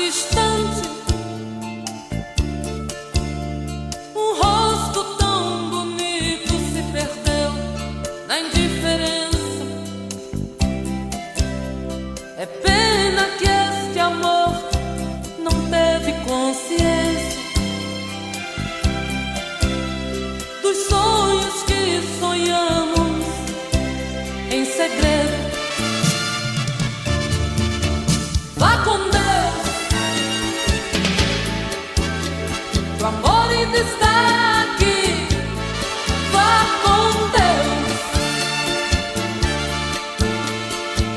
distante, um rosto tão bonito se perdeu na indiferença. É pena que este amor não teve consciência dos sonhos que sonhamos em segredo. Vá com Deus, o amor ainda está aqui. Vá com Deus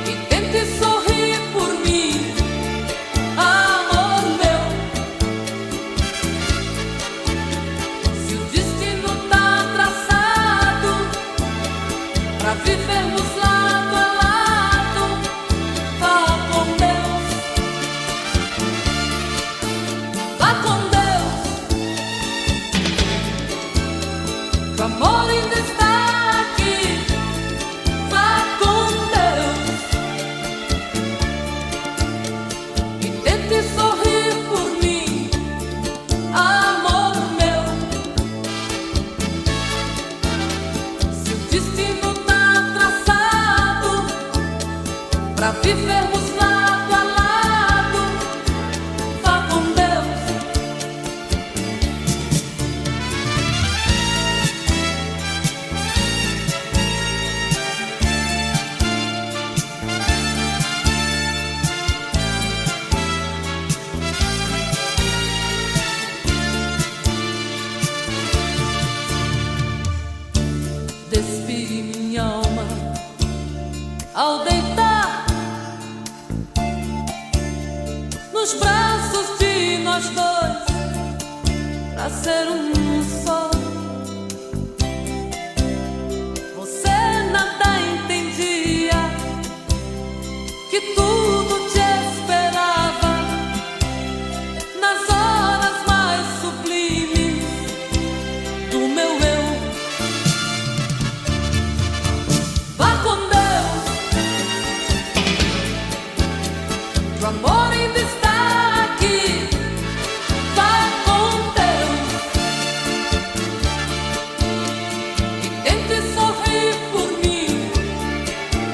e tente sorrir por mim, amor meu. Se o destino tá traçado pra vivermos lado a lado, vá com Deus. Vá com Deus, o amor ainda está aqui. Vá com Deus e tente sorrir por mim, amor meu. Se o destino tá traçado pra vivermos lado a lado, vá com Deus. Despi minha alma ao deitar nos braços de nós dois, pra ser um só. Você nada entendia, que tudo te esperava nas horas mais sublimes do meu eu. Vá com Deus, o amor ainda está aqui. Vá com Deus e tente sorrir por mim,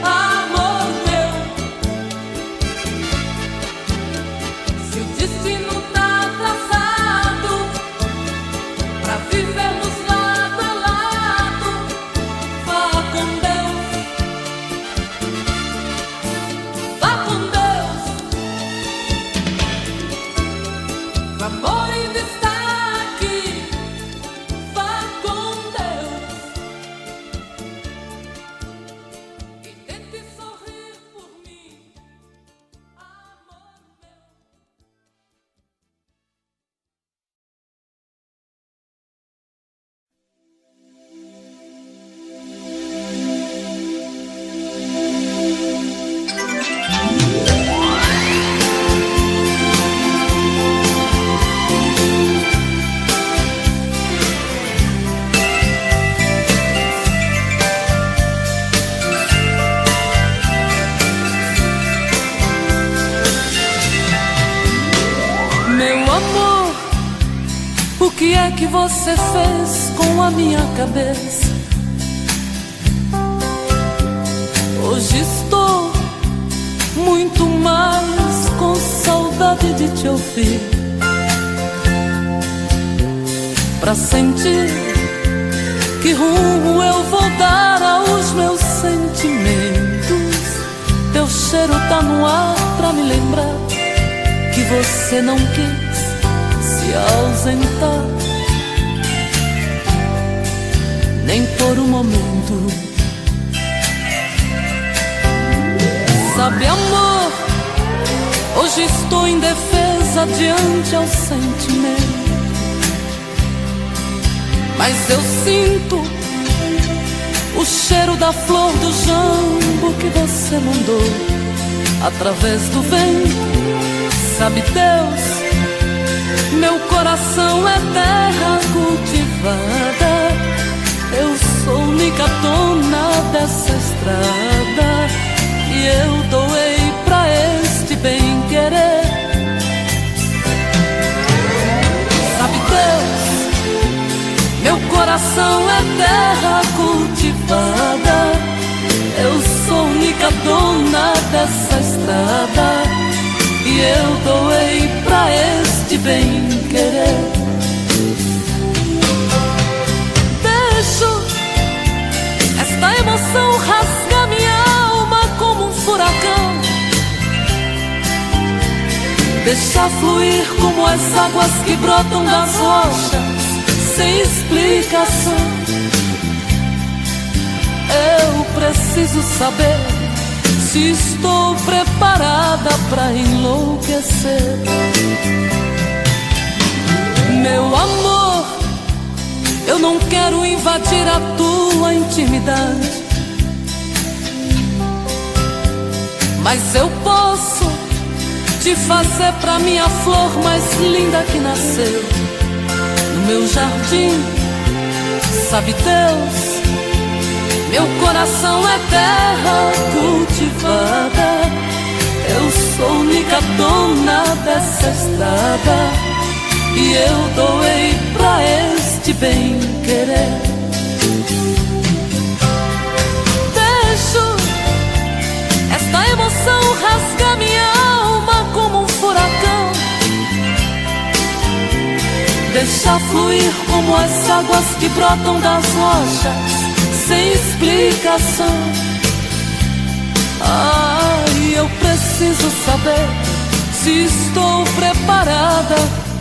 amor meu. Se o destino tá traçado pra vivermos lado a lado, vá com Deus. Vá com Deus, o amor ainda está aqui. Vá com Deus e tente sorrir por mim, amor meu. Meu amor, o que é que você fez com a minha cabeça? Hoje estou muito mais com saudade de te ouvir, pra sentir que rumo eu vou dar aos meus sentimentos. Teu cheiro tá no ar pra me lembrar que você não quis se ausentar, nem por um momento. Sabe, amor, hoje estou indefesa diante ao sentimento, mas eu sinto o cheiro da flor do jambo que você mandou através do vento. Sabe, Deus, meu coração é terra cultivada, eu sou única dona dessa estrada, e eu doei pra este bem-querer cultivada, e eu doei pra este bem-querer. Deixo esta emoção rasgar minha alma como um furacão, deixar fluir como as águas que brotam das rochas sem explicação. Eu preciso saber se estou preparada pra enlouquecer. Meu amor, eu não quero invadir a tua intimidade, mas eu posso te fazer pra mim a flor mais linda que nasceu no meu jardim. Sabe Deus, meu coração é terra cultivada, eu sou única dona dessa estrada, e eu doei pra este bem-querer. Deixo esta emoção rasgar minha alma como um furacão, deixar fluir como as águas que brotam das rochas sem explicação. Ai, eu preciso saber se estou preparada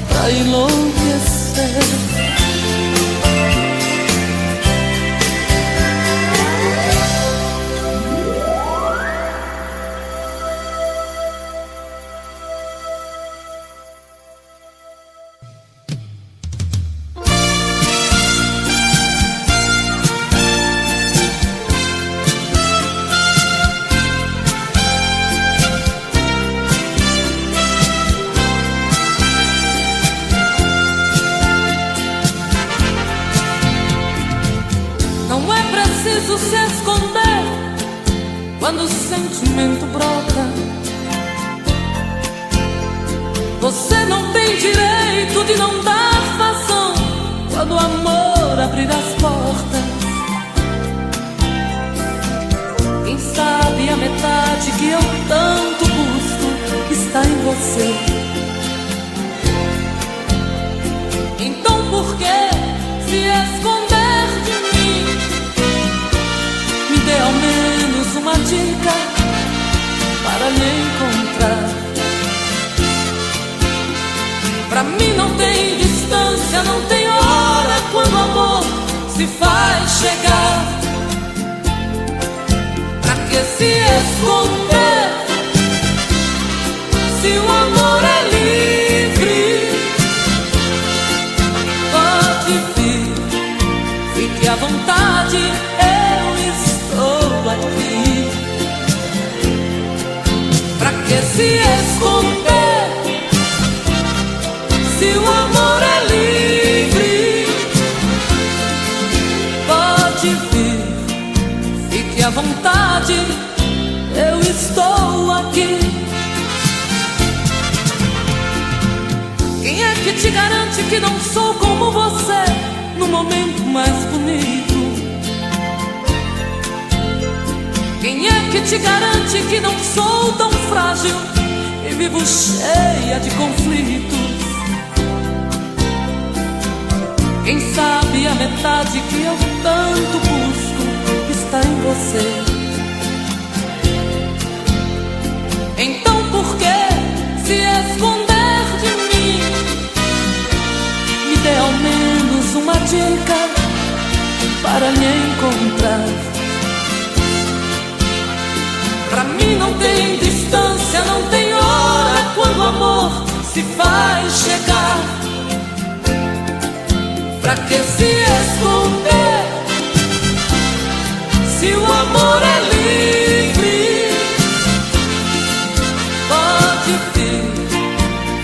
pra enlouquecer. Se esconder quando o sentimento brota. Você não tem direito de não dar vazão quando o amor abrir as portas. Quem sabe a metade que eu tanto busco está em você. Então por que se esconder de mim? Me dê ao menos uma dica para me encontrar. Pra mim não tem distância, não tem hora quando o amor se faz chegar. Pra que se esconder se o amor é livre? Pode vir, fique à vontade, eu estou aqui. Pra que se esconder se o amor é livre? Pode vir, fique à vontade, eu estou aqui. Quem é que te garante que não sou como você no momento mais bonito? Quem é que te garante que não sou tão frágil e vivo cheia de conflitos? Quem sabe a metade que eu tanto busco está em você. Então por que se esconder de mim? Me dê ao menos uma dica para me encontrar. Pra mim não tem distância, não tem hora quando o amor se faz chegar. Pra que se esconder se o amor é livre? Pode vir,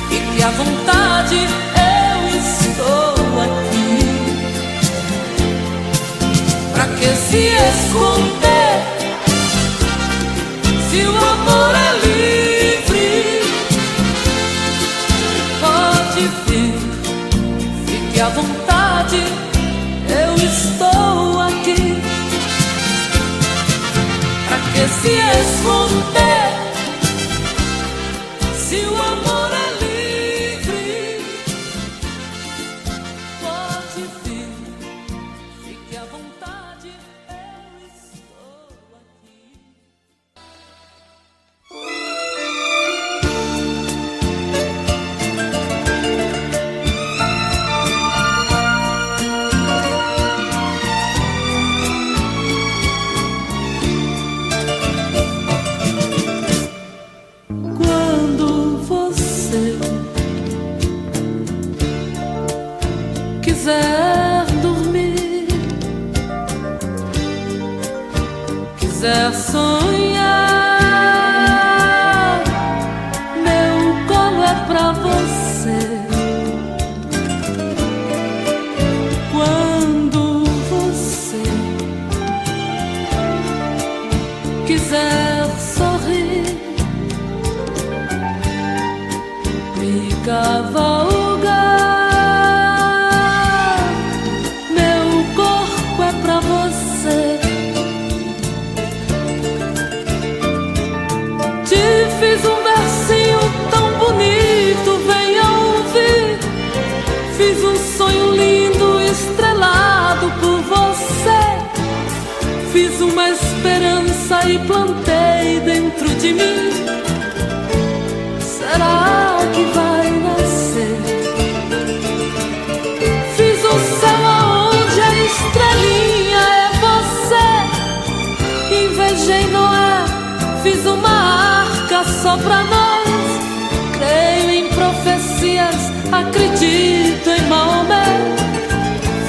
fique à vontade, eu estou aqui. Pra que se esconder se o amor é livre? Pode vir, fique à vontade, eu estou aqui. Pra que se esconder Se o amor é livre, pode vir, fique à vontade, eu estou aqui. Quando você quiser dormir, quiser sonhar, meu colo é pra você. Quando você quiser sorrir, me cavalgar, meu corpo é pra você. Te fiz um versinho tão bonito, venha ouvir. Fiz um sonho lindo, estrelado por você. Fiz uma esperança e plantei dentro de mim. Será que vai nascer? Fiz o céu aonde a estrelinha é você. Invejei Noé, fiz uma arca só pra nós. Creio em profecias, acredito em Maomé.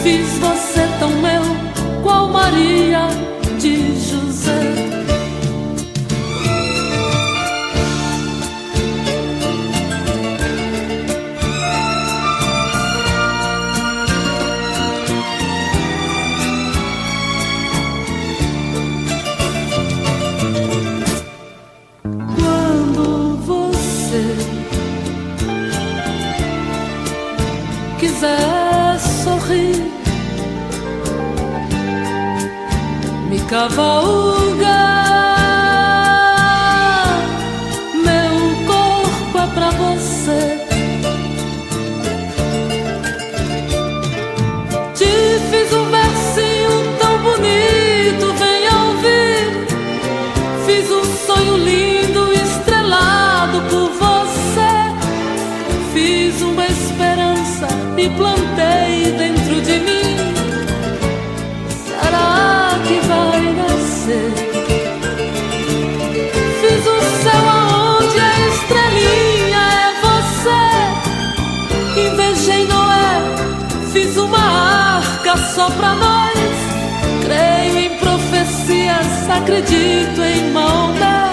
Fiz você tão meu, qual Maria de José. Quiser sorrir, me cavalgar, meu corpo é pra você. Te fiz um versinho tão bonito, venha ouvir. Fiz um sonho lindo, estrelado por você. Fiz uma esperança e plantei dentro de mim. Será que vai nascer? Fiz o céu aonde a estrelinha é você. Invejei Noé, fiz uma arca só pra nós. Creio em profecias, acredito em Maomé.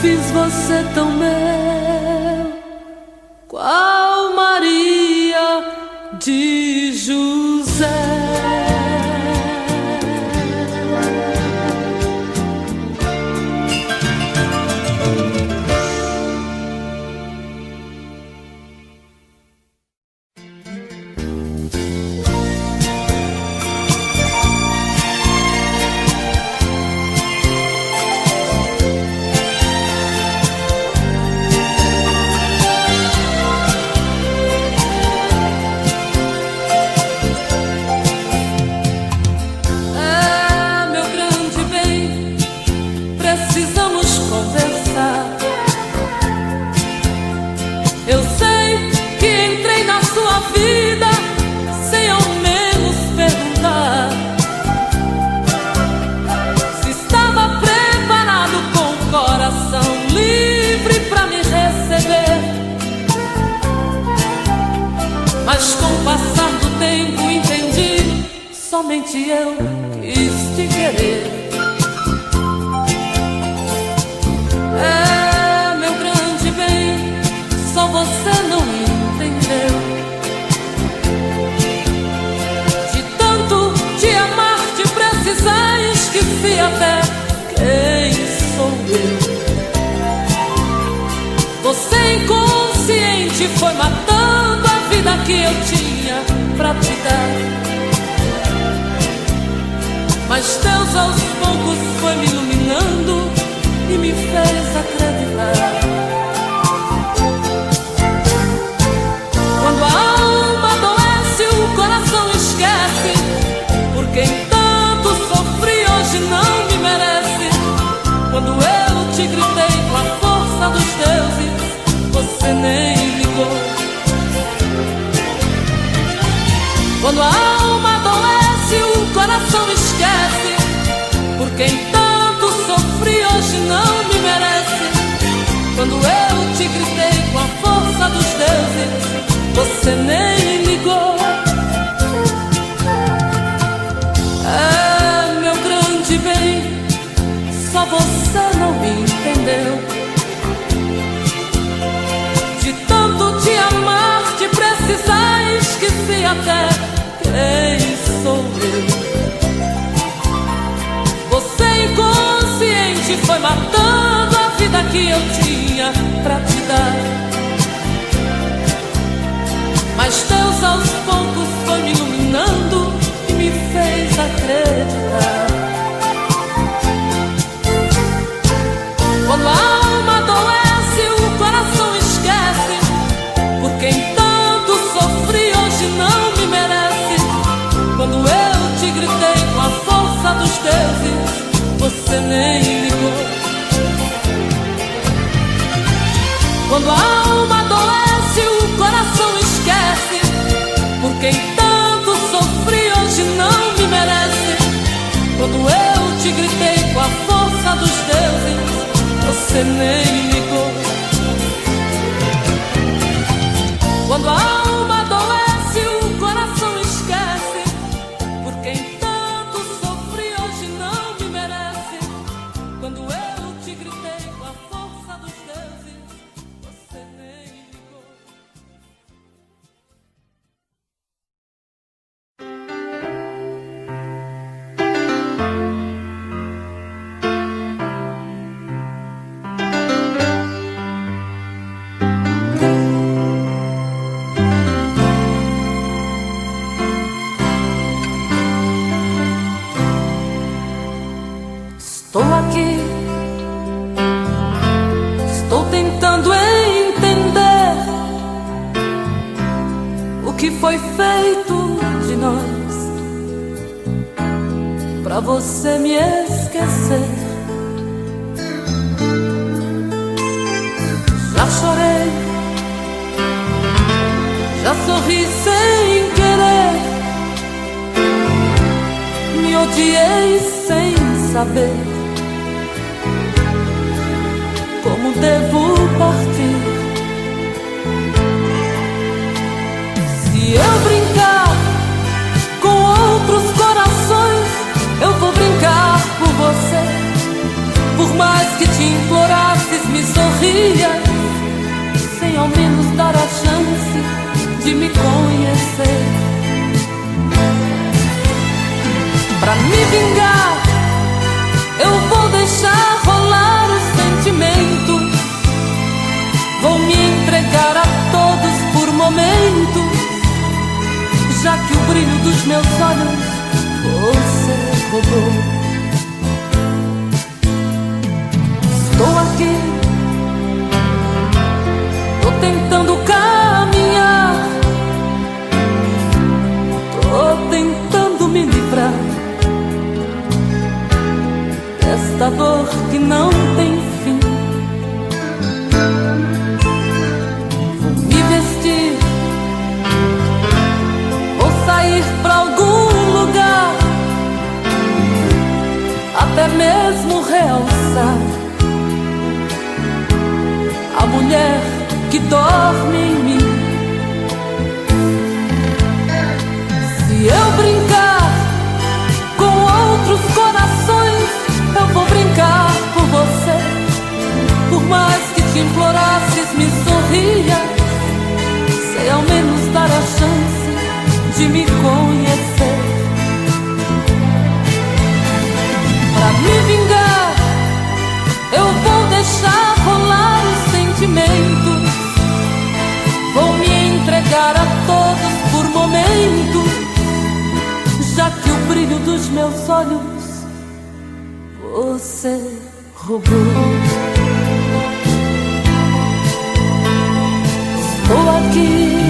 Fiz você tão meu, qual Maria de José. Mas com o passar do tempo entendi, somente eu quis te querer. É, meu grande bem, só você não entendeu. De tanto te amar, te precisar, esqueci até quem sou eu. Você inconsciente foi matando a vida que eu tinha pra te dar. Mas Deus aos poucos foi me iluminando e me fez acreditar hoje não me merece. Quando eu te gritei com a força dos deuses, você nem ligou. É, meu grande bem, só você não me entendeu. De tanto te amar, de precisar, esqueci até quem sou eu. Você inconsciente foi matando a vida que eu tinha pra te dar. Mas Deus aos poucos foi me iluminando e me fez acreditar. Quando a alma adoece, o coração esquece. Por quem tanto sofri hoje não me merece. Quando eu te gritei com a força dos deuses, você nem ligou. Quando a alma adoece, o coração esquece. Por quem tanto sofri hoje não me merece. Quando eu te gritei com a força dos deuses, você nem ligou. Quando a alma adoece, o coração esquece. Por quem tanto sofri hoje não me merece. Quando eu te gritei com a força dos deuses, você nem ligou. Estou aqui, estou tentando entender o que foi feito de nós pra você me esquecer. Já chorei, já sorri sem querer, me odiei sem saber como devo partir. Se eu brincar com outros corações, eu vou brincar por você. Por mais que te implorasses, me sorria, sem ao menos dar a chance de me conhecer. Pra me vingar, eu vou deixar rolar o sentimento. Vou me entregar a todos por momentos, já que o brilho dos meus olhos você roubou. Estou aqui, tô tentando caminhar, tô tentando me livrar desta dor que não tem fim. Vou me vestir, vou sair pra algum lugar, até mesmo realçar a mulher que dorme em mim. Se eu brincar com outros corações, eu vou brincar por você. Por mais que te implorasses, me sorria, sei ao menos dar a chance de me conhecer. Pra me vingar, eu vou deixar rolar o sentimento. Vou me entregar a todos por momentos, já que o brilho dos meus olhos você roubou. Estou aqui,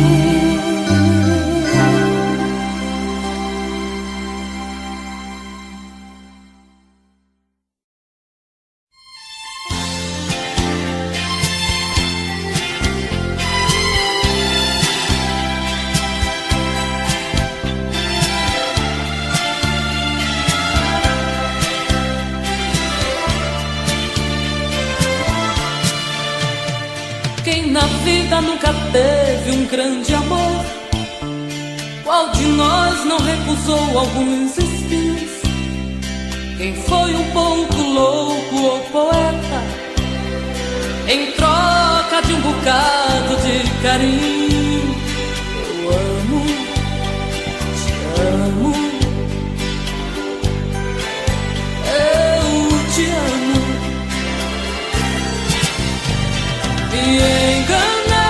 vida nunca teve um grande amor. Qual de nós não recusou alguns espinhos? Quem foi um pouco louco ou poeta em troca de um bocado de carinho? Eu amo, te amo, eu te amo. Me enganar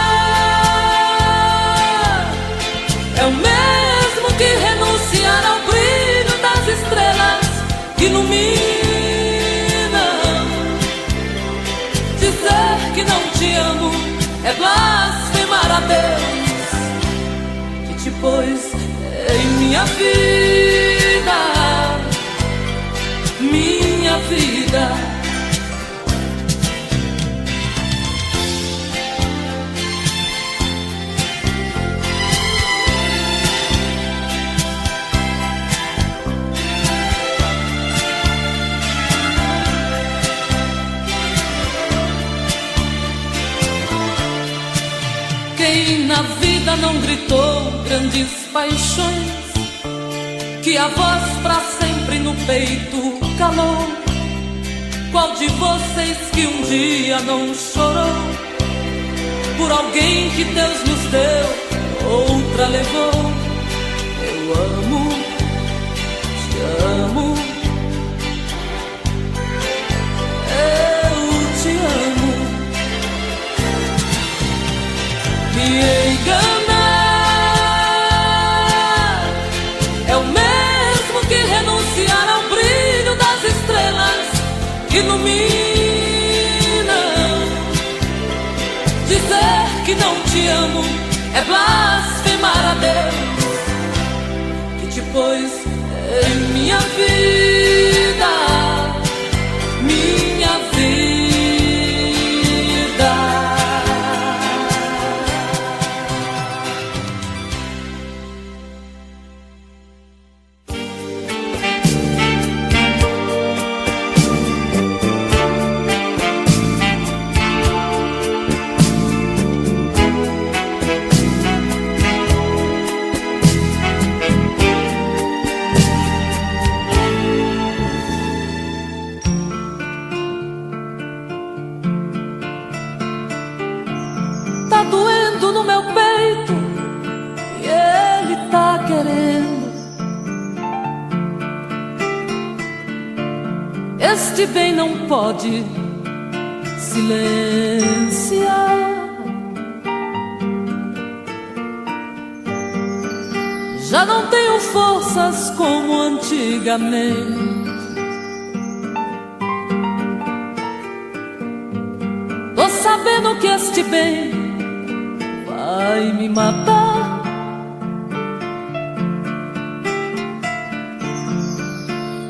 é o mesmo que renunciar ao brilho das estrelas que iluminam. Dizer que não te amo é blasfemar a Deus, que te pôs em minha vida, minha vida. Quem na vida não gritou grandes paixões, que a voz pra sempre no peito calou? Qual de vocês que um dia não chorou por alguém que Deus nos deu, outra levou? Eu amo, te amo, eu te amo. Me enganar é o mesmo que renunciar ao brilho das estrelas que iluminam. Dizer que não te amo é blasfemar a Deus, que te pôs em minha vida, minha vida. Tá doendo no meu peito e ele tá querendo. Este bem não pode silenciar. Já não tenho forças como antigamente. Tô sabendo que este bem vai me matar.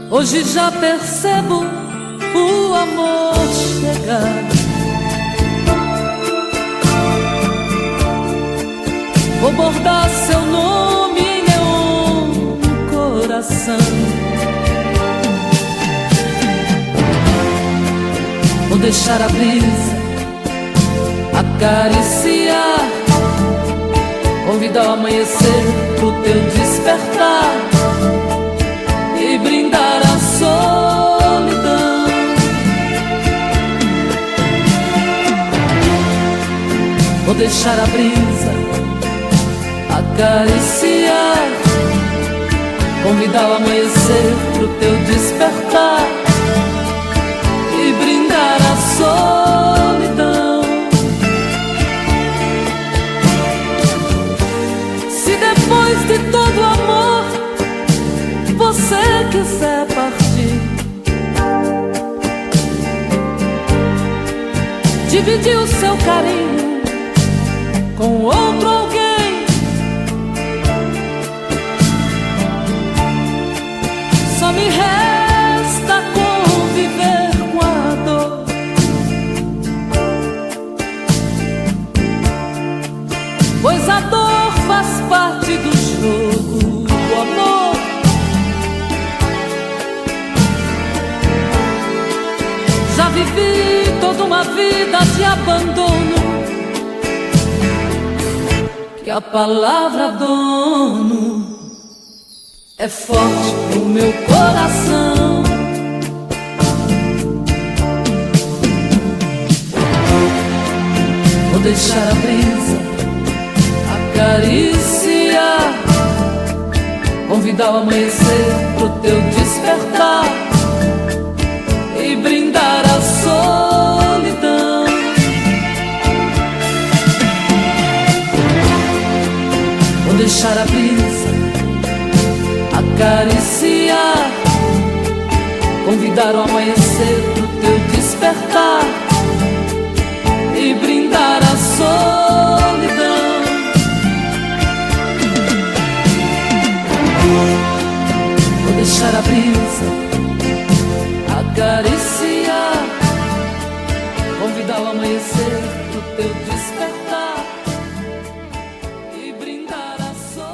Hoje já percebo o amor chegar. Vou bordar seu nome em neon no coração. Vou deixar a brisa acariciar, convidar o amanhecer pro teu despertar e brindar a solidão. Vou deixar a brisa acariciar, convidar o amanhecer pro teu despertar e brindar a solidão. Se depois de todo o amor você quiser partir, dividir o seu carinho com outro alguém, só me resta conviver com a dor. Pois a dor faz parte do jogo do amor. Já vivi toda uma vida de abandono a palavra dono é forte no meu coração. Vou deixar a brisa acariciar, convidar o amanhecer pro teu despertar e brindar a solidão. Vou deixar a brisa acariciar, convidar o amanhecer pro teu despertar e brindar a solidão. Vou deixar a brisa acariciar, convidar o amanhecer pro teu despertar e brindar a solidão.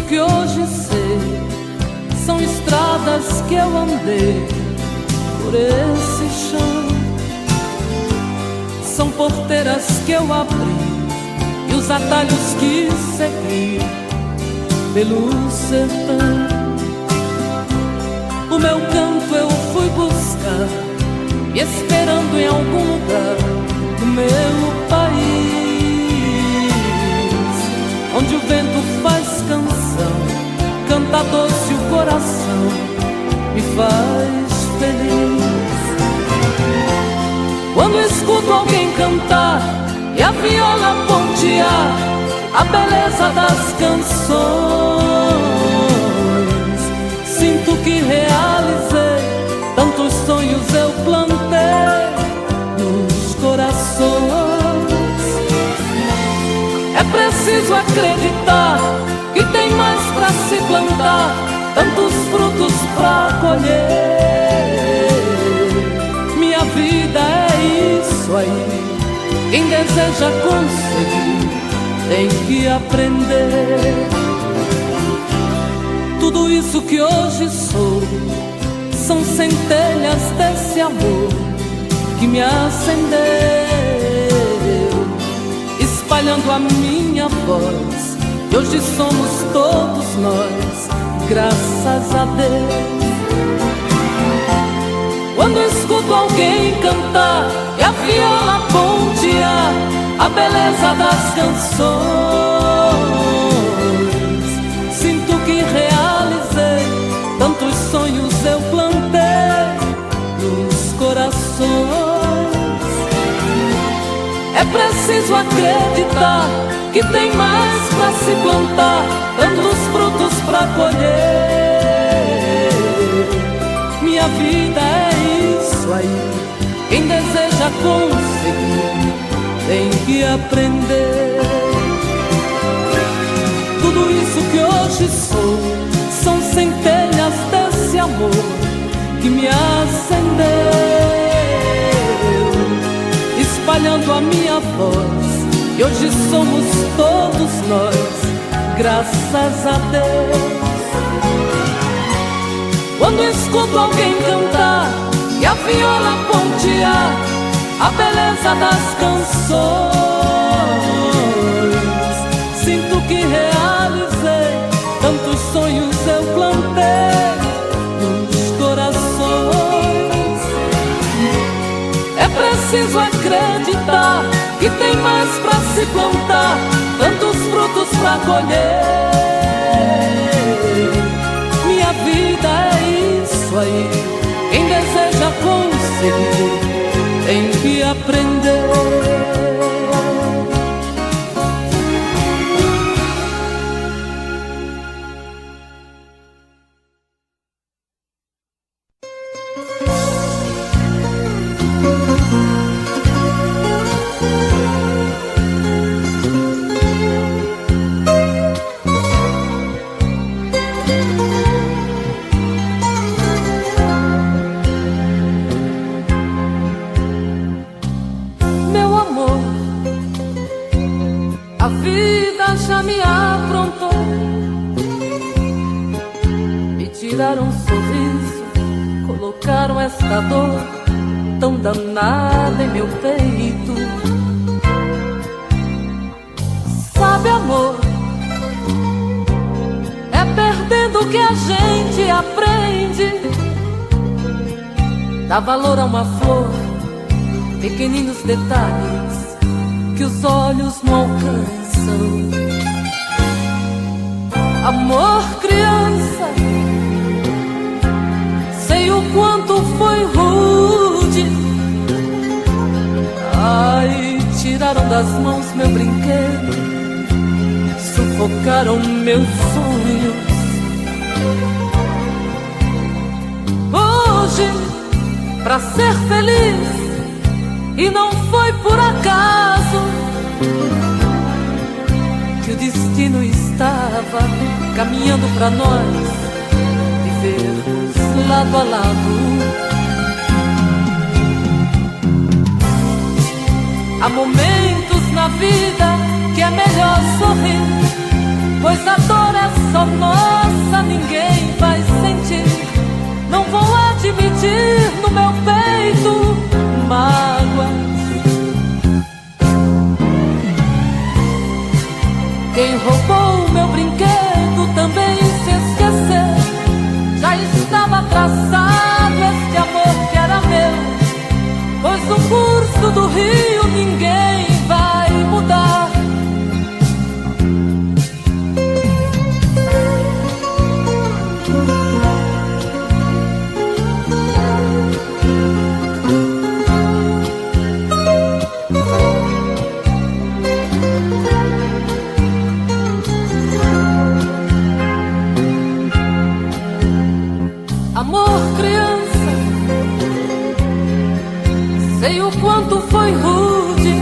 Que hoje sei são estradas que eu andei por esse chão, são porteiras que eu abri e os atalhos que segui pelo sertão. O meu canto eu fui buscar, me esperando em algum lugar do meu país, onde o vento faz canção, canta doce o coração, me faz feliz. Quando escuto alguém cantar e a viola pontear a beleza das canções, sinto que realizei tantos sonhos eu plantei nos corações. É preciso acreditar que tem mais pra se plantar, tantos frutos pra colher. Minha vida é isso aí, quem deseja conseguir tem que aprender. Tudo isso que hoje sou são centelhas desse amor que me acendeu, espalhando a minha voz. E hoje somos todos nós, graças a Deus. Quando escuto alguém cantar e a viola pontear a beleza das canções, sinto que realizei tantos sonhos eu plantei nos corações. É preciso acreditar que tem mais pra se plantar, tantos frutos pra colher. Minha vida é isso aí, quem deseja conseguir tem que aprender. Tudo isso que hoje sou são centelhas desse amor que me acendeu, espalhando a minha voz. E hoje somos todos nós, graças a Deus. Quando escuto alguém cantar e a viola pontear a beleza das canções, sinto que realizei tantos sonhos eu plantei nos corações. É preciso acreditar que tem mais pra se plantar, tantos frutos pra colher. Minha vida é isso aí, quem deseja conseguir tem que aprender. A vida já me aprontou, me tiraram um sorriso, colocaram esta dor tão danada em meu peito. Sabe, amor, é perdendo que a gente aprende. Dá valor a uma flor, pequeninos detalhes que os olhos não alcançam. Amor, criança, sei o quanto foi rude. Ai, tiraram das mãos meu brinquedo, sufocaram meus sonhos. Hoje, pra ser feliz, e não foi por acaso que o destino estava caminhando pra nós vivermos lado a lado. Há momentos na vida que é melhor sorrir, pois a dor é só nossa, ninguém vai sentir. Não vou admitir no meu peito mágoas. Quem roubou meu brinquedo também se esqueceu. Já estava traçado este amor que era meu, pois no curso do rio ninguém vai mudar. Amor, criança, sei o quanto foi rude.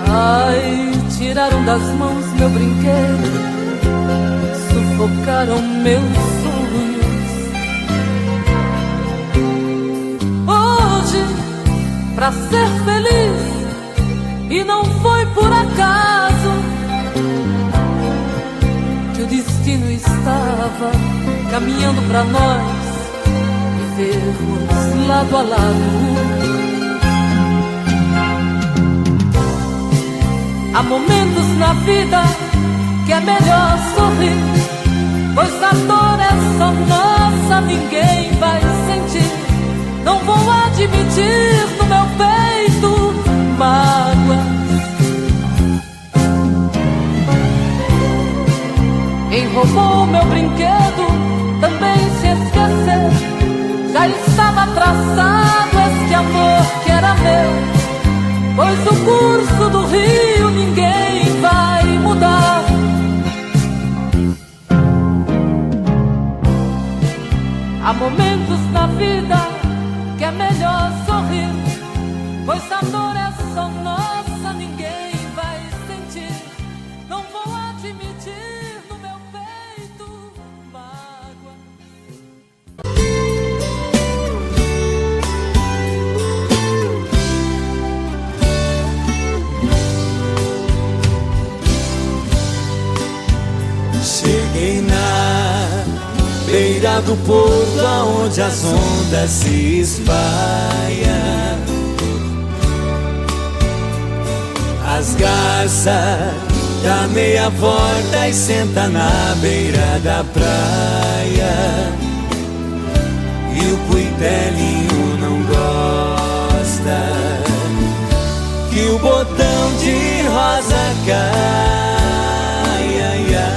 Ai, tiraram das mãos meu brinquedo, sufocaram meus sonhos. Hoje, pra ser feliz, e não foi por acaso que o destino estava caminhando pra nós vivermos lado a lado. Há momentos na vida que é melhor sorrir, pois a dor é só nossa, ninguém vai sentir. Não vou admitir no meu peito mágoas. Quem roubou meu brinquedo também se esqueceu. Já estava traçado este amor que era meu, pois o curso do rio ninguém vai mudar. Há momentos na vida que é melhor sorrir, pois a dor é só nossa, ninguém vai sentir. Não vou admitir no meu peito mágoa. Cheguei na beira do porto, aonde as ondas se espalham. As garças dá meia volta e senta na beira da praia. E o cuitelinho não gosta que o botão de rosa cai. Ai, ai.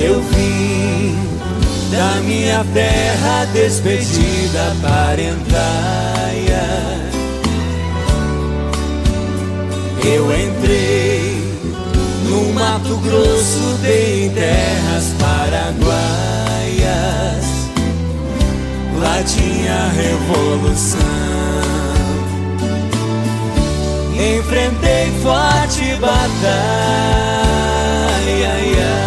Eu vim da minha terra, despedida parentaia. Eu entrei no Mato Grosso, dei terras paraguaias. bata. Ai, ai, ai.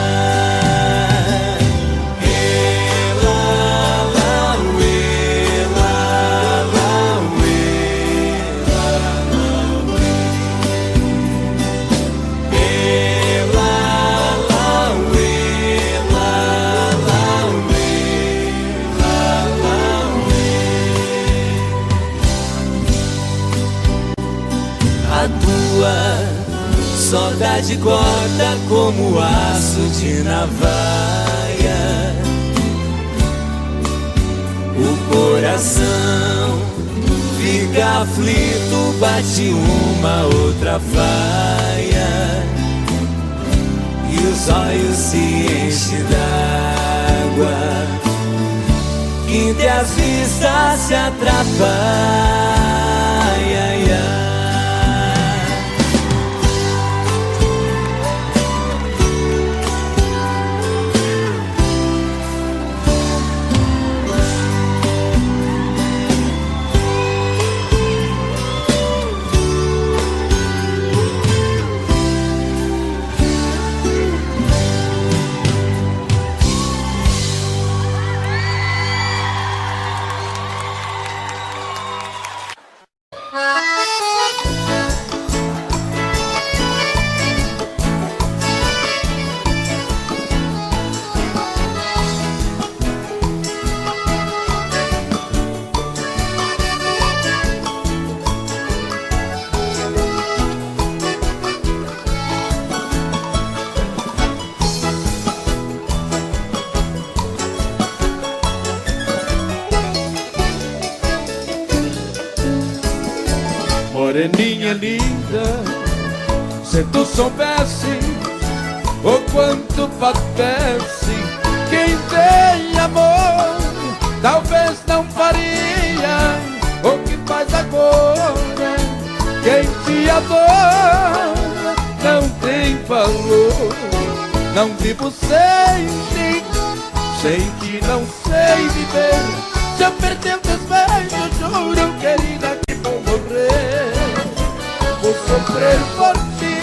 Saudade corta como aço de navalha. O coração fica aflito, bate uma outra faia, e os olhos se enchem d'água, que entre as vistas se atrapalha. Ai, ai, ai. Moreninha linda, se tu soubesse o quanto padece quem tem amor, talvez não faria o que faz agora. Quem te adora não tem valor. Não vivo sem ti, sem ti não sei viver. Se eu perder teus beijos, juro, querida, que vou morrer. Vou sofrer por ti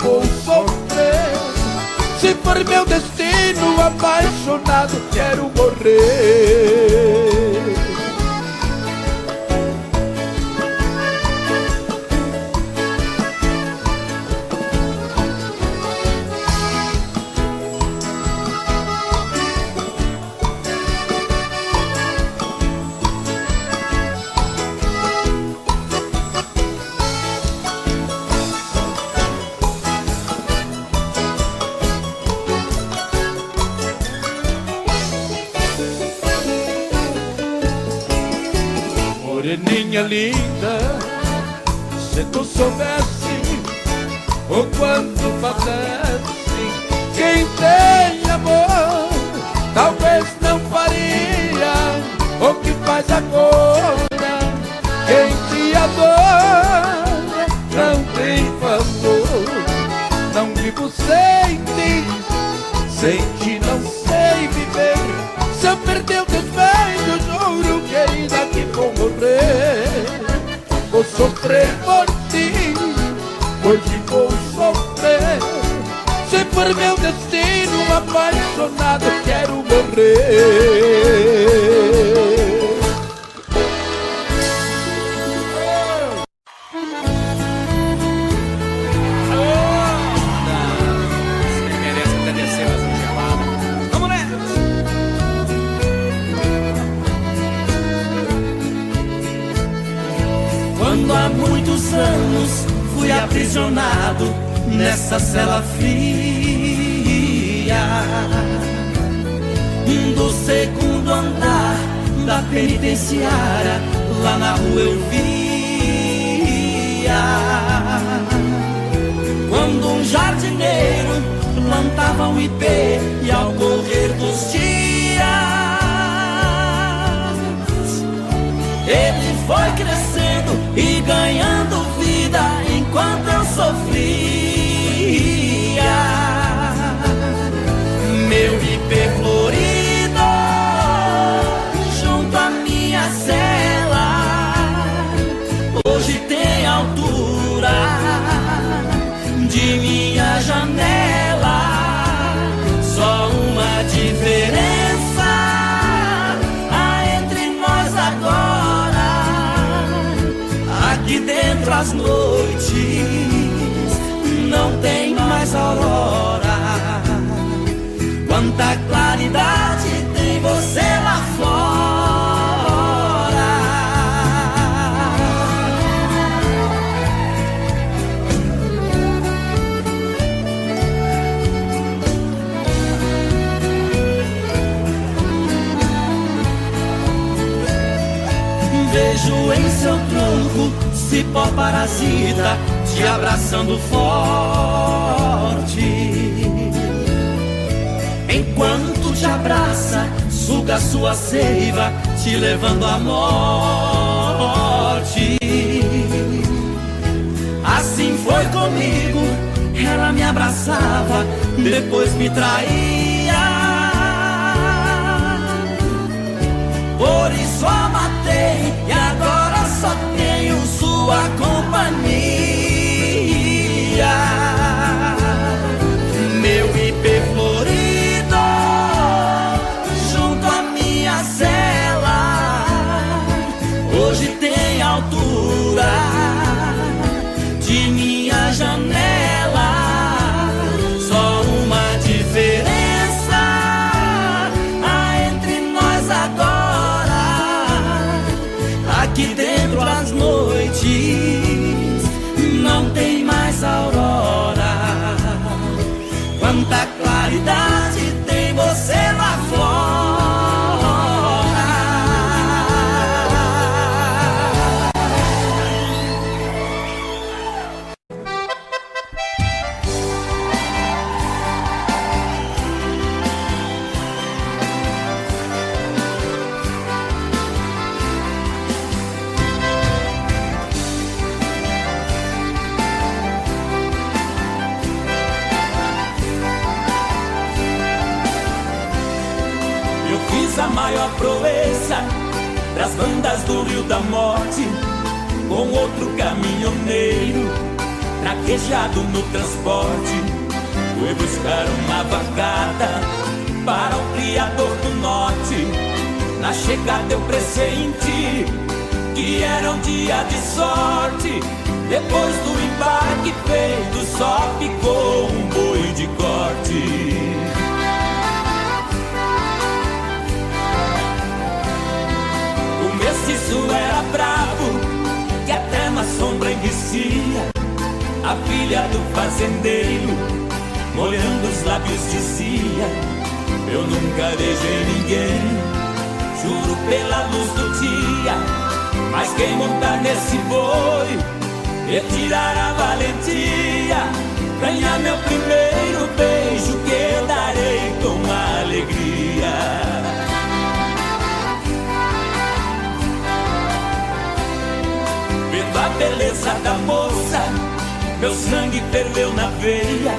vou sofrer. Se for meu destino, apaixonado, quero morrer. Moreninha linda, se tu soubesse o quanto padece quem tem amor, talvez não faria o que faz agora. Quem te adora não tem valor. Não vivo sem ti, sem ti não sei viver. Se eu perder teus beijos, juro, querida, que vou morrer. Vou sofrer por ti vou sofrer. Se for meu destino, apaixonado, quero morrer. Quando há muitos anos fui aprisionado nessa cela fria do segundo andar da penitenciária, lá na rua eu via quando um jardineiro plantava um ipê, e ao correr dos dias ele foi crescendo e ganhando vida enquanto eu sofria. Meu ipê florido junto à minha cela hoje tem altura as noites não tem mais aurora. Quanta claridade tem você lá fora. Vejo em seu tronco cipó parasita te abraçando forte. Enquanto te abraça, suga sua seiva, te levando à morte. Assim foi comigo, ela me abraçava, depois me traía. Por isso a matei e agora só tenho sua companhia. Meu ipê florido junto à minha cela, hoje tem altura de minha janela. Só uma diferença há entre nós agora. Aqui dentro as noites não tem mais aurora. Quanta claridade tem você lá fora. A maior proeza das bandas do Rio da Morte, com outro caminhoneiro traquejado no transporte. Fui buscar uma vacada para o criador do norte. Na chegada eu pressenti que era um dia de sorte. Depois do embarque feito, só ficou um boi de corte. Isso era bravo, que até na sombra enriquecia. A filha do fazendeiro, molhando os lábios, dizia: eu nunca beijei ninguém, juro pela luz do dia. Mas quem montar nesse boi, retirar a valentia, ganhar meu primeiro beijo, que eu darei com alegria. Vendo a beleza da moça, meu sangue ferveu na veia.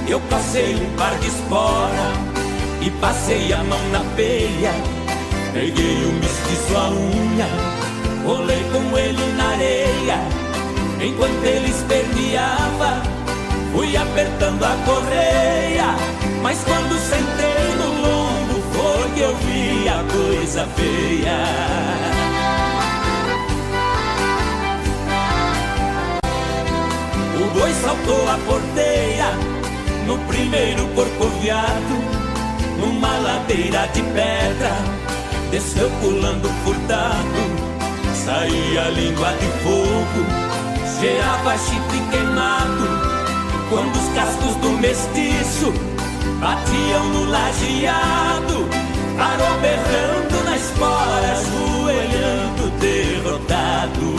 Eu passei um par de espora e passei a mão na peia. Peguei o mestiço à unha, rolei com ele na areia. Enquanto ele esperneava, fui apertando a correia. Mas quando sentei no lombo, foi que eu vi a coisa feia. O boi saltou a porteira no primeiro corcoviado, numa ladeira de pedra, desceu pulando furtado. Saía língua de fogo, cheirava chifre queimado. Quando os cascos do mestiço batiam no lajeado, parou berrando na espora, ajoelhando derrotado.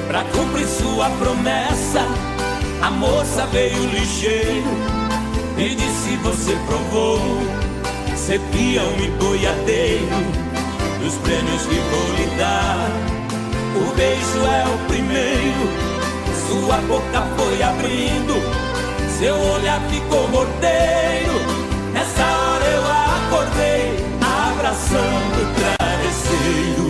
Pra cumprir sua promessa, a moça veio ligeiro e disse: você provou ser peão e boiadeiro dos prêmios que vou lhe dar. O beijo é o primeiro, sua boca foi abrindo, seu olhar ficou morteiro. Nessa hora eu acordei, abraçando o travesseiro.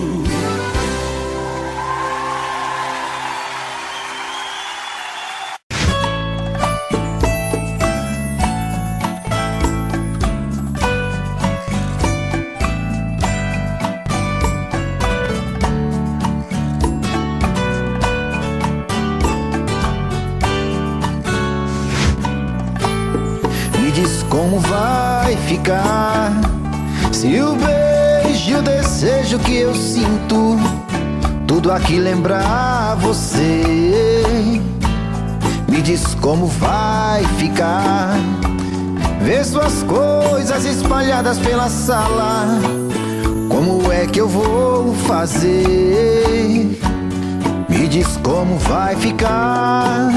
diz como vai ficar, se o beijo e o desejo que eu sinto, tudo aqui lembrar você. Me diz como vai ficar, ver suas coisas espalhadas pela sala, como é que eu vou fazer? Me diz como vai ficar,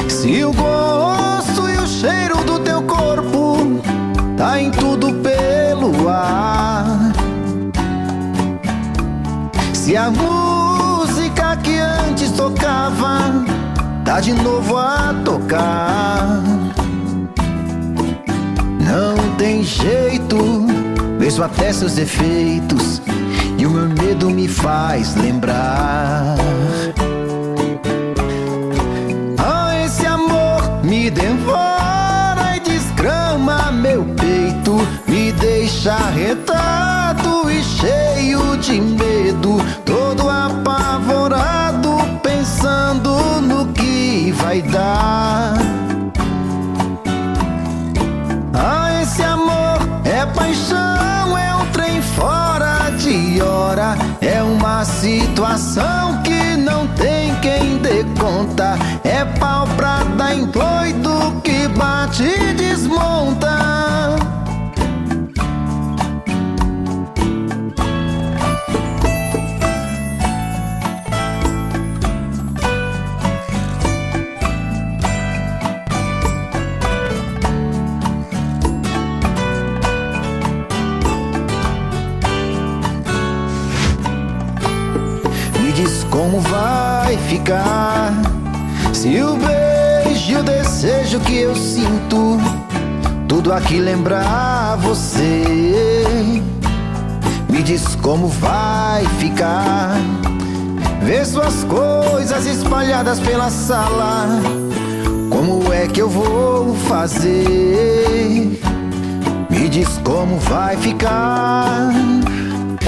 se o gosto e o cheiro do teu corpo tá em tudo pelo ar, se a música que antes tocava tá de novo a tocar. Não tem jeito, vejo até seus defeitos e o meu medo me faz lembrar. Ah, esse amor me devora e desgrama meu peito, me deixa arretado e cheio de medo, todo apavorado, pensando no que vai dar. Ah, esse amor é paixão, é um trem fora de hora, é uma situação que não tem quem dê conta, é pau pra dar em doido que bate e desmonta. Como vai ficar, se o beijo e o desejo que eu sinto, tudo aqui lembrar você? Me diz como vai ficar, ver suas coisas espalhadas pela sala, como é que eu vou fazer? Me diz como vai ficar,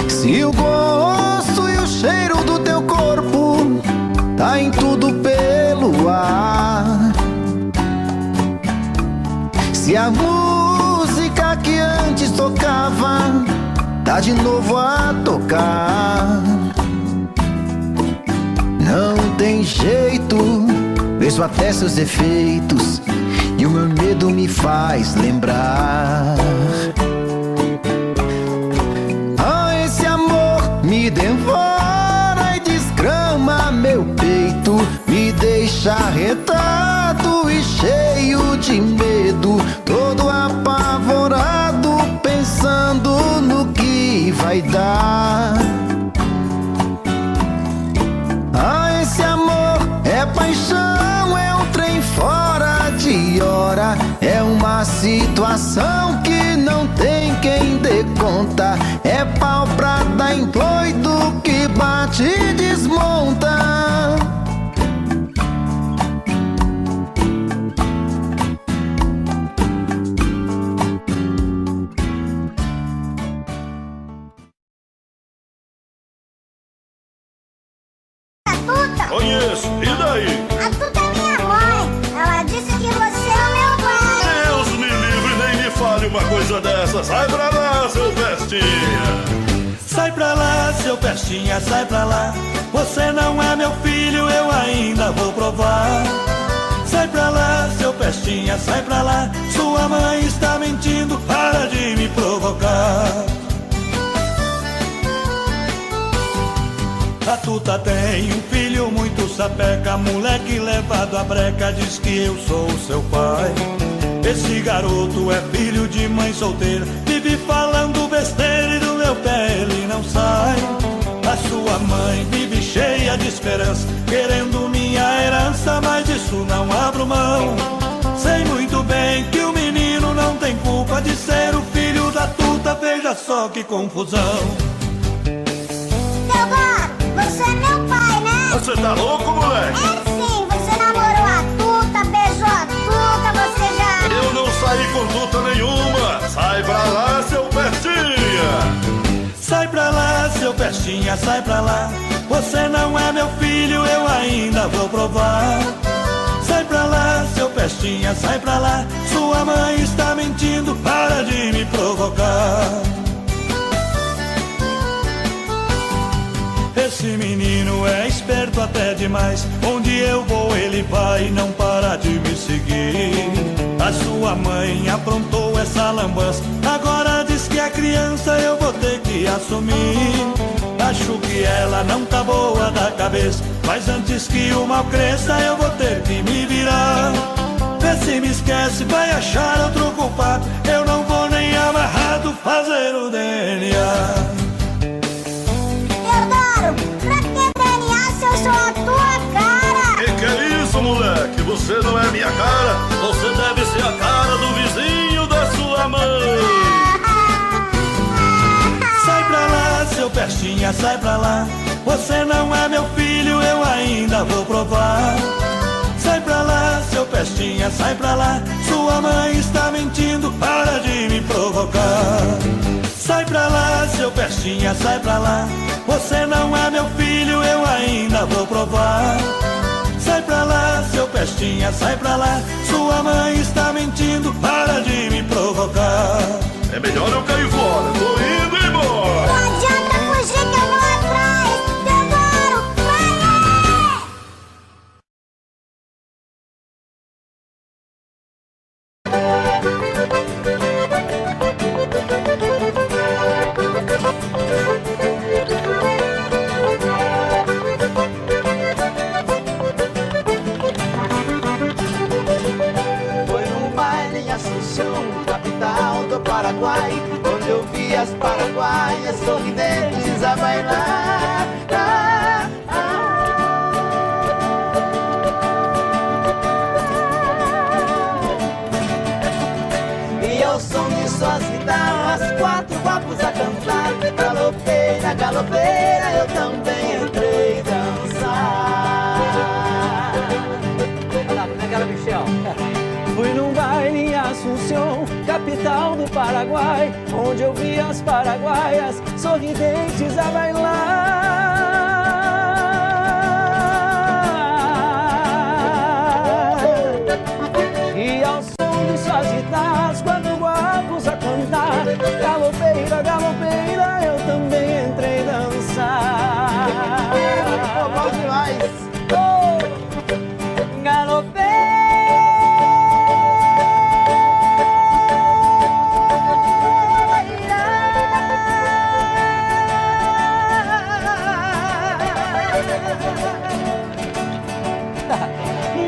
se o gosto e o cheiro do teu corpo tá em tudo pelo ar, se a música que antes tocava tá de novo a tocar. Não tem jeito, vejo até seus defeitos e o meu medo me faz lembrar. Me devora e desgrama meu peito, me deixa arretado e cheio de medo, todo apavorado, pensando no que vai dar. Ah, esse amor é paixão, é um trem fora de hora, é uma situação que não tem quem dê conta, é pau pra dar em doido que bate e desmonta. Conheço, e daí? A Tuta é minha mãe. Ela disse que você é o meu pai. Deus me livre, nem me fale uma coisa dessa. Sai pra lá, seu pestinha. Sai pra lá, seu pestinha, sai pra lá. Você não é meu filho, eu ainda vou provar. Sai pra lá, seu pestinha, sai pra lá. Sua mãe está mentindo, para de me provocar. A Tuta tem um filho muito sapeca, moleque levado à breca, diz que eu sou seu pai. Esse garoto é filho de mãe solteira, vive falando besteira e do meu pé ele não sai. A sua mãe vive cheia de esperança, querendo minha herança, mas disso não abro mão. Sei muito bem que o menino não tem culpa de ser o filho da Tuta, veja só que confusão. Você é meu pai, né? Você tá louco, moleque? É sim, você namorou a Tuta, beijou a Tuta, você já... Eu não saí com Tuta nenhuma. Sai pra lá, seu pestinha. Sai pra lá, seu pestinha, sai pra lá. Você não é meu filho, eu ainda vou provar. Sai pra lá, seu pestinha. pestinha, sai pra lá. Sua mãe está mentindo, para de me provocar. Esse menino é esperto até demais. Onde eu vou ele vai e não para de me seguir. A sua mãe aprontou essa lambança, agora diz que é criança, eu vou ter que assumir. Acho que ela não tá boa da cabeça, mas antes que o mal cresça eu vou ter que me virar. Vê se me esquece, vai achar outro culpado. Eu não vou nem amarrado fazer o DNA. Teodoro, pra que DNA se eu sou a tua cara? Que é isso, moleque? Você não é minha cara. Você deve ser a cara do vizinho da sua mãe. Sai pra lá, seu pestinha, sai pra lá. Você não é meu filho, eu ainda vou provar. Sai pra lá, seu pestinha, sai pra lá. Sua mãe está mentindo, para de me provocar. Sai pra lá, seu pestinha, sai pra lá. Você não é meu filho, eu ainda vou provar. Sai pra lá, seu pestinha, sai pra lá. Sua mãe está mentindo, para de me provocar. É melhor eu cair fora, tô indo embora. Não adianta fugir que eu vou atrás. Teodoro, vai! Foi num baile em Assunção, capital do Paraguai, onde eu vi as paraguaias sorridentes a bailar. E ao som de suas guitarras, 4 guapos a cantar. Galopeira, galopeira, eu também entrei dançar. Olha lá, como é que era, Michel? Fui num baile em Assunção, capital do Paraguai, onde eu vi as paraguaias sorridentes a bailar. E ao som de suas guitarras, 4 guapos a cantar. Galopeira, galopeira, eu também entrei dançar. Bom demais! Galopeira.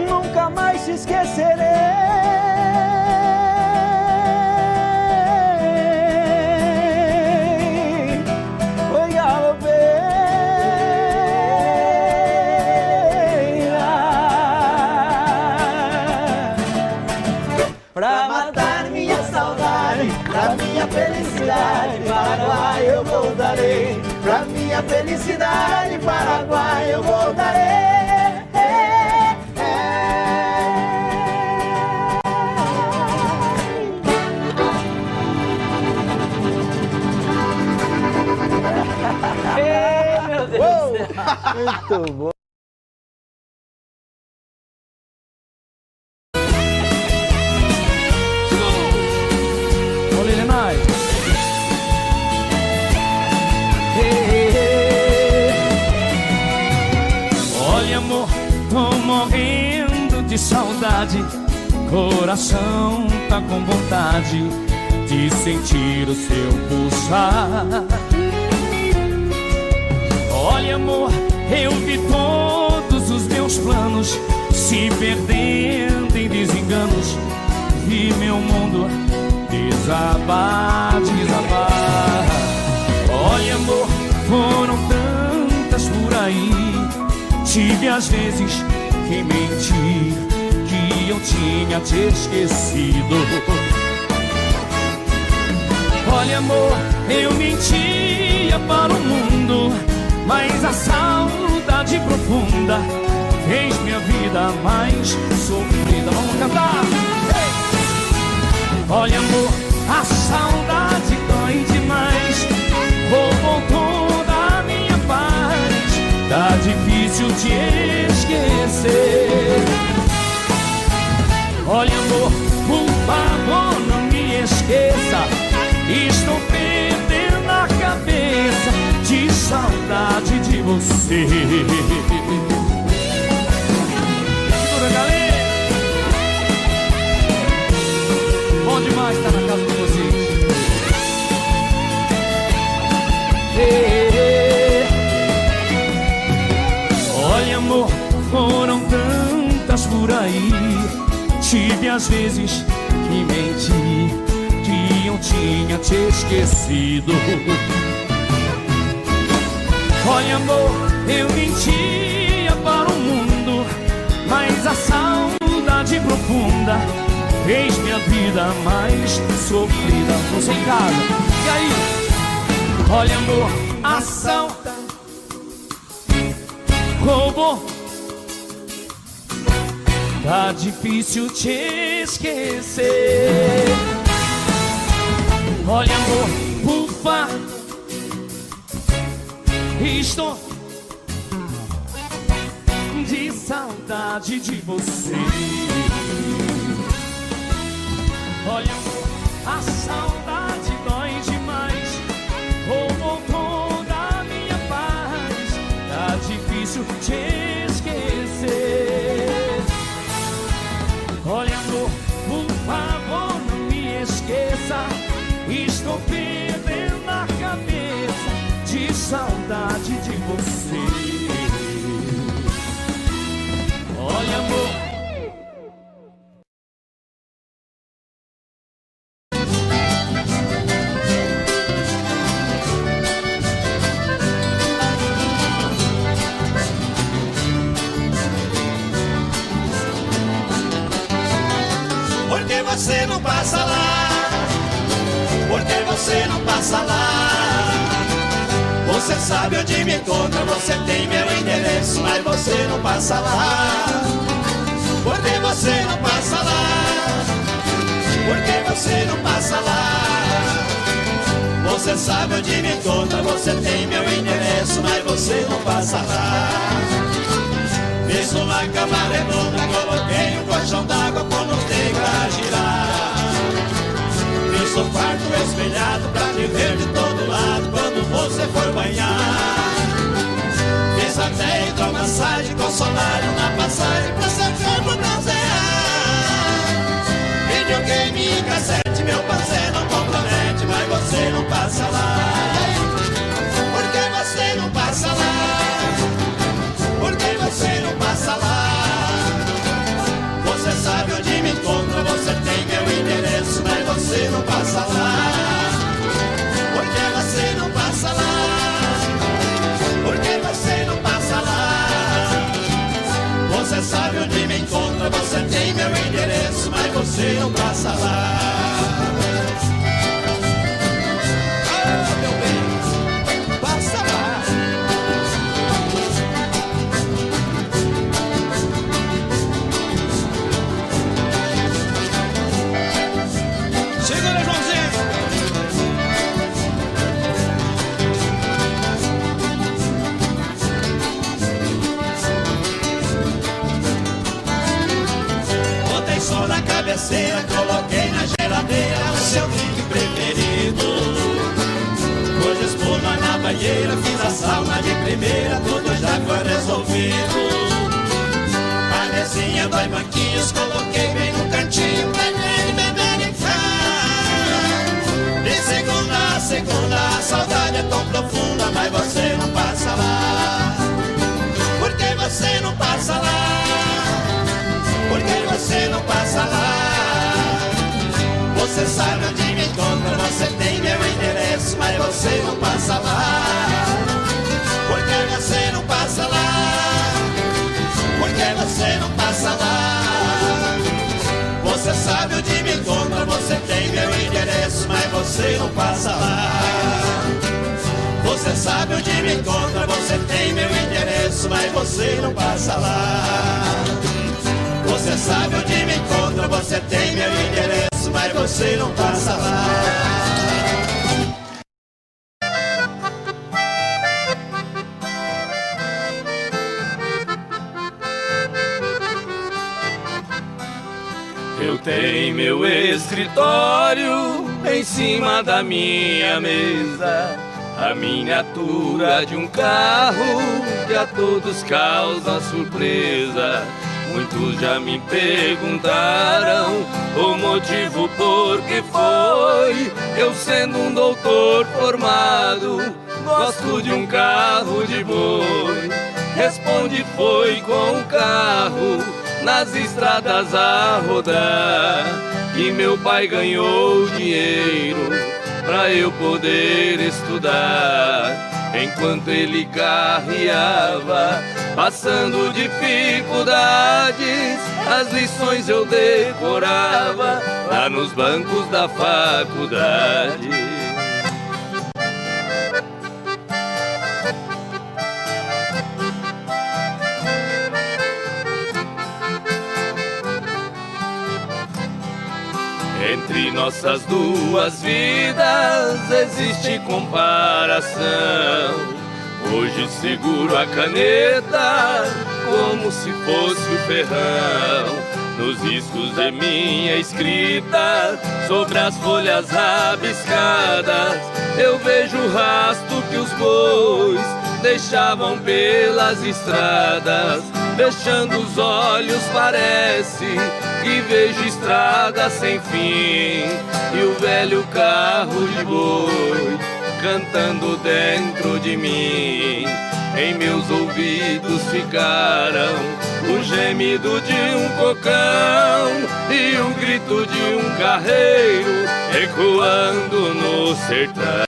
Nunca mais te esquecerei. Oi, galopeira. Pra matar minha saudade, pra minha felicidade, Paraguai eu voltarei. Pra minha felicidade, Paraguai eu voltarei. Ei, meu Deus do céu. Muito bom. Olha mais. Olha, amor, tô morrendo de saudade. Coração tá com vontade de sentir o seu pulsar. Olha, amor, eu vi todos os meus planos se perdendo em desenganos. Vi meu mundo desabar, desabar. Olha, amor, foram tantas por aí. Tive às vezes que mentir, que eu tinha te esquecido. Olha, amor, eu mentia para o mundo, mas a saudade profunda fez minha vida mais sofrida. Vamos cantar! Hey! Olha, amor, a saudade dói demais. Roubou toda a minha paz. Tá difícil te esquecer. Olha, Segura, galera! Bom demais estar na casa de vocês. Olha, amor, foram tantas por aí. Tive às vezes que mentir, que eu tinha te esquecido. Olha, amor, eu mentia para o mundo, mas a saudade profunda fez minha vida mais sofrida. Não sei em casa. E aí? Olha, amor, a saudade roubou. Tá difícil te esquecer. Olha, amor, por favor, estou de saudade de você. Olha, amor, a saudade dói demais, roubou toda a minha paz. Tá difícil te esquecer. Olha, amor, por favor, não me esqueça. Estou perdendo a cabeça de saudade de você. Olha, amor, por que você não passa lá? Por que você não passa lá? Você sabe onde me encontra, você tem meu endereço, mas você não passa lá. Por que você não passa lá? Por que você não passa lá? Você sabe onde me encontra, você tem meu endereço, mas você não passa lá. Fiz uma cama redonda, coloquei um colchão d'água, coloquei pra girar. Fiz um quarto espelhado pra me ver de todo lado quando você for banhar. Fiz até hidromassagem com solário na passagem pra seu corpo bronzear. Videogame e cassete, meu parceiro não compromete, mas você não passa lá. Por que você não passa lá? Por que você não passa lá? Você sabe onde me encontra, você tem meu endereço, mas você não passa lá. Por que você não passa lá? Por que você não passa lá? Você sabe onde me encontra, você tem meu endereço, mas você não passa lá. Ah, meu bem, passa lá. segura, Joãozinho. Botei sol na cabeceira, coloquei na geladeira o seu drink preferido. Pus espuma na banheira, fiz a sauna de primeira, tudo já foi resolvido. A mesinha, 2 banquinhos, coloquei bem no cantinho pra gente beber e ficar. De segunda a segunda, a saudade é tão profunda, mas você não passa lá. Por que você não passa lá? Por que você não passa lá? Você sabe onde me encontra, você tem meu endereço, mas você não passa lá. Por que você não passa lá? Por que você não passa lá? Você sabe onde me encontra, você tem meu endereço, mas você não passa lá. Você sabe onde me encontra, você tem meu endereço, mas você não passa lá. Você sabe onde me encontra, você tem meu endereço, mas você não passa lá. Eu tenho meu escritório em cima da minha mesa. a miniatura de um carro que a todos causa surpresa. Muitos já me perguntaram o motivo por que foi. Eu sendo um doutor formado, gosto de um carro de boi. Responde, foi com o carro nas estradas a rodar que meu pai ganhou dinheiro pra eu poder estudar. Enquanto ele carreava, passando dificuldades, as lições eu decorava lá nos bancos da faculdade. Entre nossas duas vidas existe comparação. Hoje seguro a caneta como se fosse o ferrão. Nos riscos de minha escrita, sobre as folhas rabiscadas, eu vejo o rastro que os bois deixavam pelas estradas. Fechando os olhos parece que vejo estrada sem fim, e o velho carro de boi cantando dentro de mim. Em meus ouvidos ficaram o gemido de um cocão e o grito de um carreiro ecoando no sertão.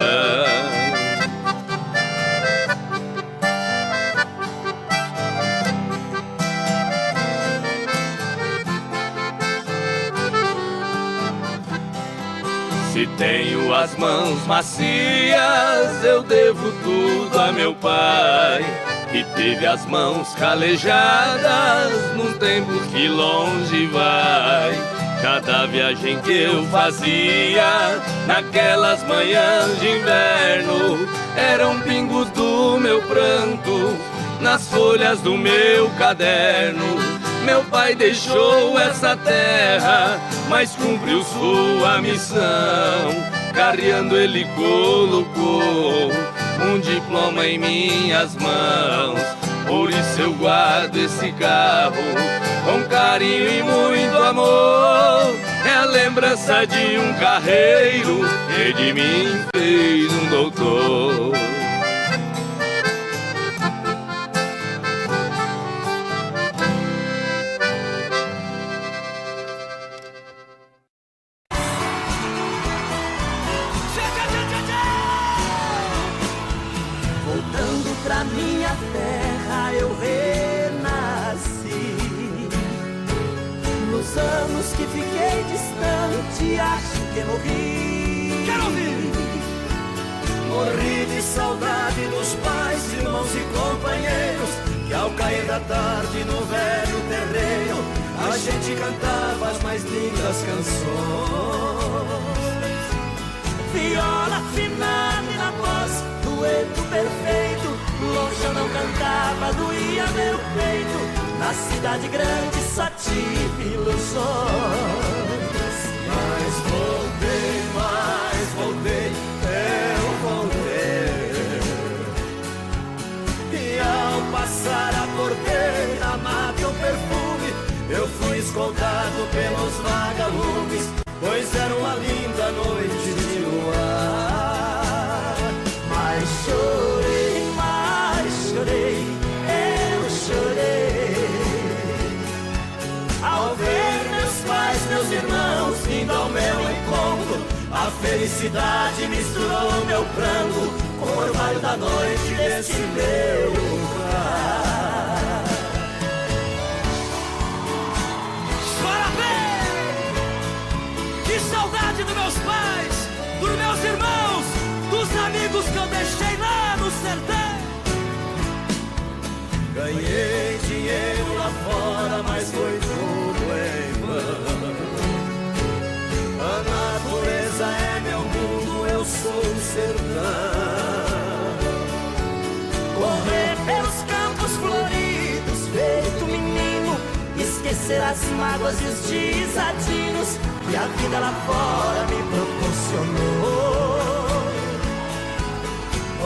Se tenho as mãos macias, eu devo tudo a meu pai, que teve as mãos calejadas num tempo que longe vai. Cada viagem que eu fazia naquelas manhãs de inverno eram pingos do meu pranto nas folhas do meu caderno. Meu pai deixou essa terra, mas cumpriu sua missão. Carreando ele colocou um diploma em minhas mãos. Por isso eu guardo esse carro com carinho e muito amor. É a lembrança de um carreiro que de mim fez um doutor. Pra minha terra eu renasci. Nos anos que fiquei distante, acho que morri. Quero ouvir! Morri de saudade dos pais, irmãos e companheiros, que ao cair da tarde no velho terreiro a gente cantava as mais lindas canções. Viola afinada e na voz, dueto perfeito. Longe eu não cantava, doía meu peito. Na cidade grande só tive ilusões. Mas voltei, eu voltei. E ao passar a porteira, amado o perfume, eu fui escoltado pelos vagalumes, pois era uma linda noite de luar. Mas chorei, eu chorei ao ver meus pais, meus irmãos vindo ao meu encontro. A felicidade misturou meu pranto com o orvalho da noite desse meu lugar. Parabéns! Que saudade dos meus pais, dos meus irmãos, dos amigos que eu deixei lá no sertão. Ganhei dinheiro lá fora, mas foi tudo em vão. A natureza é meu mundo, eu sou o sertão. Correr pelos campos floridos, feito menino, esquecer as mágoas e os desatinos que a vida lá fora me proporcionou.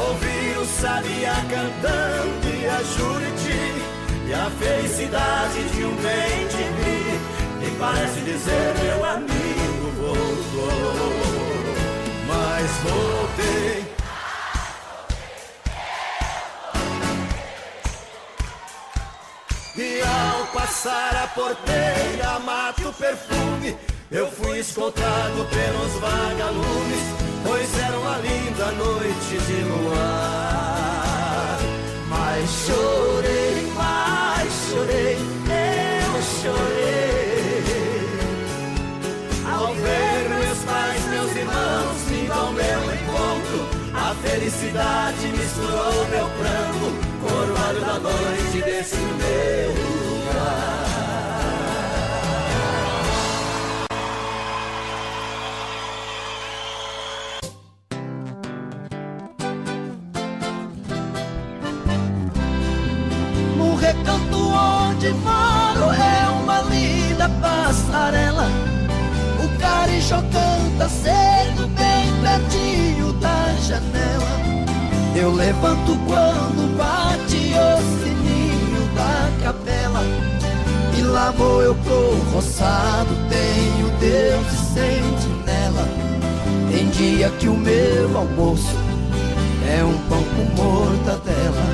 ouvir o sabiá cantando e a Juriti, e a felicidade de um bem de mim, me parece dizer: meu amigo voltou. Mas voltei. E ao passar a porteira, mato perfume, eu fui escoltado pelos vagalumes, pois era uma linda noite de luar. Mas chorei, eu chorei, ao ver meus pais, meus irmãos vindo ao meu encontro. A felicidade misturou meu pranto com o orvalho da noite desse meu lugar. No recanto onde moro é uma linda passarela. O carijó canta cedo bem pertinho da janela. Eu levanto quando bate o sininho da capela, e lá vou eu pro roçado, tenho Deus de sentinela. Tem dia que o meu almoço é um pão com mortadela,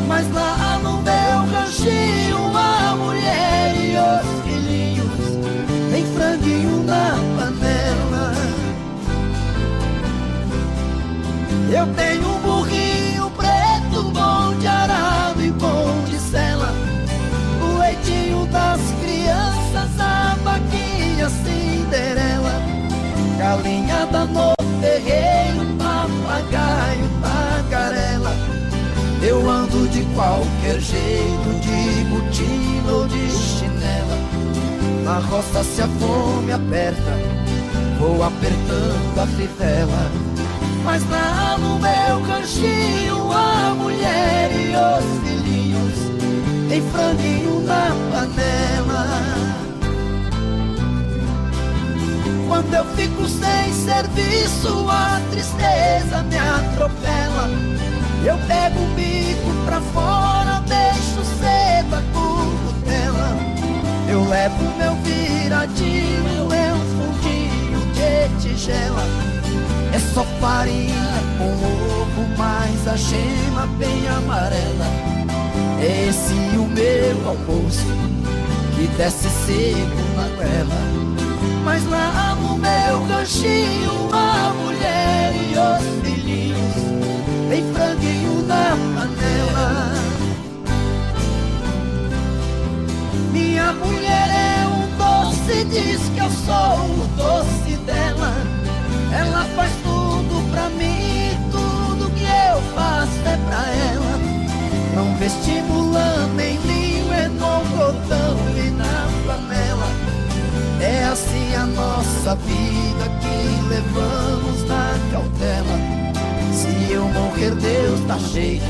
mas lá no meu ranchinho a mulher e os filhinhos tem franguinho na panela. Eu tenho um burrinho preto, bom de arado e bom de sela, o leitinho das crianças, a vaquinha Cinderela, galinhada no terreiro, papagaio, tagarela. Eu ando de qualquer jeito, de botina ou de chinela. Na roça se a fome aperta, vou apertando a fivela. Mas lá no meu ranchinho a mulher e os filhinhos tem franguinho na panela. Quando eu fico sem serviço, a tristeza me atropela. Eu pego o bico pra fora, deixo cedo a currutela. Eu levo meu viradinho, é um fundinho de tigela. É só farinha com ovo, mas a gema bem amarela. É esse o meu almoço, que desce seco na goela. Mas lá no meu ranchinho a mulher e os filhinhos tem franguinho na panela. Minha mulher é um doce, diz que eu sou o doce dela. Ela faz tudo pra mim, tudo que eu faço é pra ela. Não vestibulando nem linho, é no botão e na panela. É assim a nossa vida que levamos na cautela. Se eu morrer Deus tá cheio,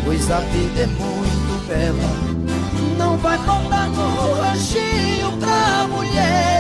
pois a vida é muito bela. Não vai faltar no ranchinho pra mulher